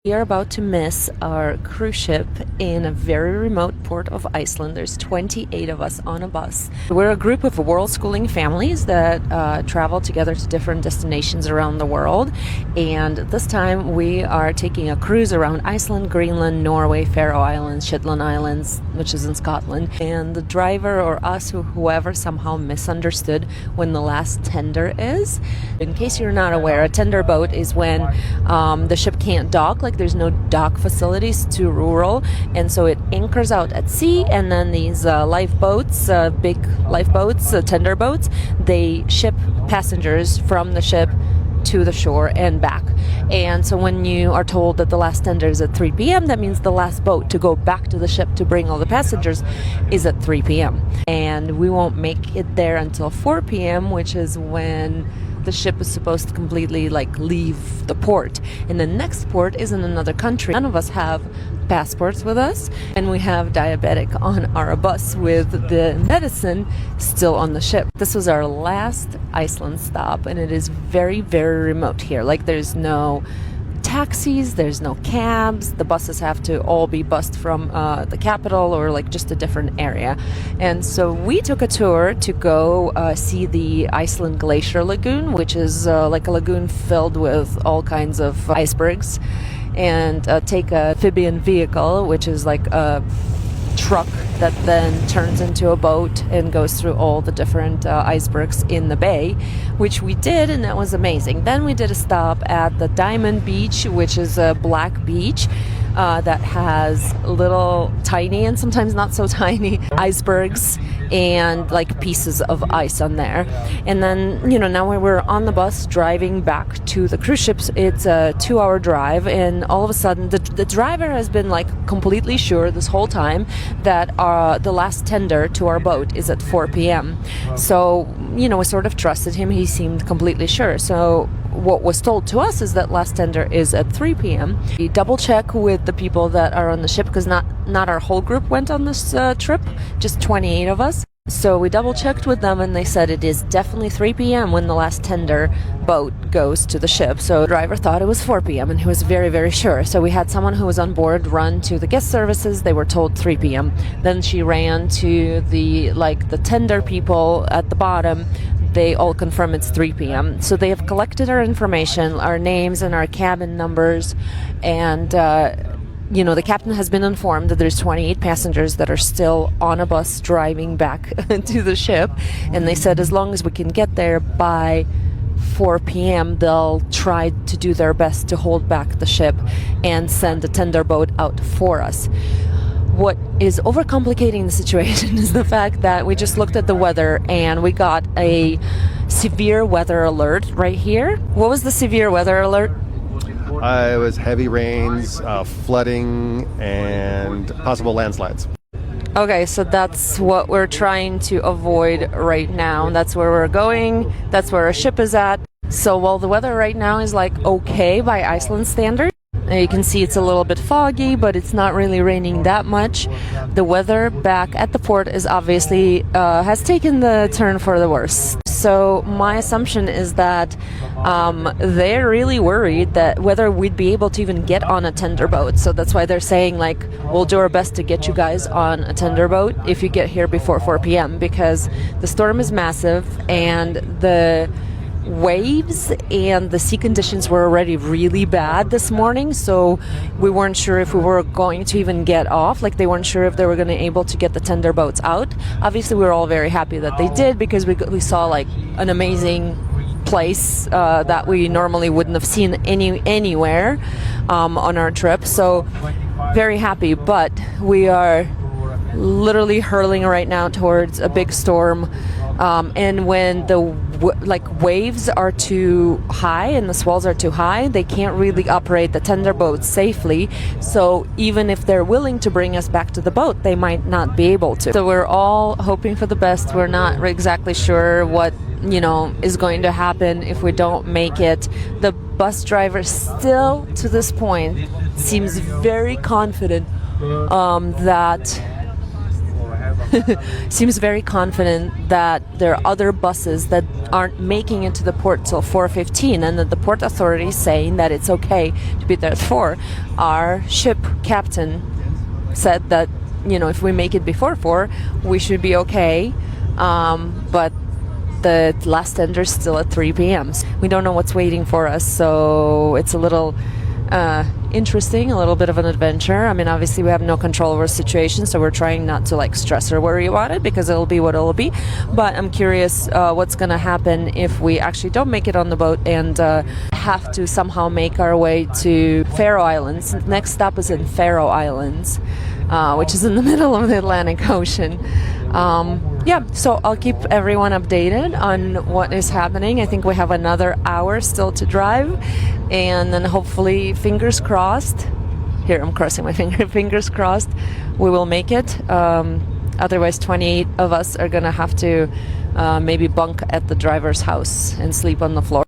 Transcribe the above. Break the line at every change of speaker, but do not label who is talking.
We are about to miss our cruise ship in a very remote port of Iceland. There's 28 of us on a bus. We're a group of world schooling families that travel together to different destinations around the world. And this time we are taking a cruise around Iceland, Greenland, Norway, Faroe Islands, Shetland Islands, which is in Scotland. And the driver or us, whoever, somehow misunderstood when the last tender is. In case you're not aware, a tender boat is when the ship can't dock, like there's no dock facilities, too rural, and so it anchors out at sea, and then these lifeboats, big lifeboats, tender boats, they ship passengers from the ship to the shore and back. And so when you are told that the last tender is at 3 p.m., that means the last boat to go back to the ship to bring all the passengers is at 3 p.m. And we won't make it there until 4 p.m., which is when the ship is supposed to completely leave the port. And the next port is in another country. None of us have passports with us, and we have diabetic on our bus with the medicine still on the ship. This was our last Iceland stop, and it is very, very remote here. There's no taxis, there's no cabs. The buses have to all be bused from the capital or just a different area. And so we took a tour to go see the Iceland Glacier Lagoon, which is like a lagoon filled with all kinds of icebergs, and take a amphibian vehicle, which is like a truck that then turns into a boat and goes through all the different icebergs in the bay, which we did, and that was amazing. Then we did a stop at the Diamond Beach, which is a black beach that has little tiny and sometimes not so tiny icebergs and pieces of ice on there. And then now we're on the bus driving back to the cruise ships. It's a 2-hour drive, and all of a sudden the driver has been completely sure this whole time that the last tender to our boat is at 4 p.m. So we sort of trusted him. He seemed completely sure. So what was told to us is that last tender is at 3 p.m. We double check with the people that are on the ship, because not our whole group went on this trip, just 28 of us. So we double checked with them, and they said it is definitely 3 p.m. when the last tender boat goes to the ship. So the driver thought it was 4 p.m. and he was very, very sure. So we had someone who was on board run to the guest services. They were told 3 p.m. Then she ran to the tender people at the bottom. They all confirm it's 3 p.m. So they have collected our information, our names and our cabin numbers, and the captain has been informed that there's 28 passengers that are still on a bus driving back to the ship, and they said as long as we can get there by 4 p.m. they'll try to do their best to hold back the ship and send a tender boat out for us. What is overcomplicating the situation is the fact that we just looked at the weather and we got a severe weather alert right here. What was the severe weather alert?
It was heavy rains, flooding, and possible landslides.
Okay, so that's what we're trying to avoid right now. That's where we're going. That's where our ship is at. So while the weather right now is okay by Iceland standards, you can see it's a little bit foggy, but it's not really raining that much. The weather back at the port is obviously has taken the turn for the worse. So my assumption is that they're really worried that whether we'd be able to even get on a tender boat. So that's why they're saying we'll do our best to get you guys on a tender boat if you get here before 4 p.m. because the storm is massive and the waves and the sea conditions were already really bad this morning, so we weren't sure if we were going to even get off. They weren't sure if they were going to be able to get the tender boats out. Obviously we were all very happy that they did, because we saw an amazing place that we normally wouldn't have seen anywhere on our trip, so very happy. But we are literally hurling right now towards a big storm, and when the waves are too high and the swells are too high, they can't really operate the tender boats safely. So even if they're willing to bring us back to the boat, they might not be able to. So we're all hoping for the best. We're not exactly sure what is going to happen if we don't make it. The bus driver still to this point seems very confident that seems very confident that there are other buses that aren't making it to the port till 4:15, and that the port authority is saying that it's okay to be there at 4. Our ship captain said that, you know, if we make it before 4, we should be okay. But the last tender is still at 3 p.m. We don't know what's waiting for us, so it's a little interesting, a little bit of an adventure. I mean, obviously we have no control over the situation, so we're trying not to like stress or worry about it, because it'll be what it'll be. But I'm curious what's going to happen if we actually don't make it on the boat and have to somehow make our way to Faroe Islands. Next stop is in Faroe Islands, which is in the middle of the Atlantic Ocean. So I'll keep everyone updated on what is happening. I think we have another hour still to drive, and then hopefully, fingers crossed, here I'm crossing my fingers crossed, we will make it. Otherwise 28 of us are gonna have to maybe bunk at the driver's house and sleep on the floor.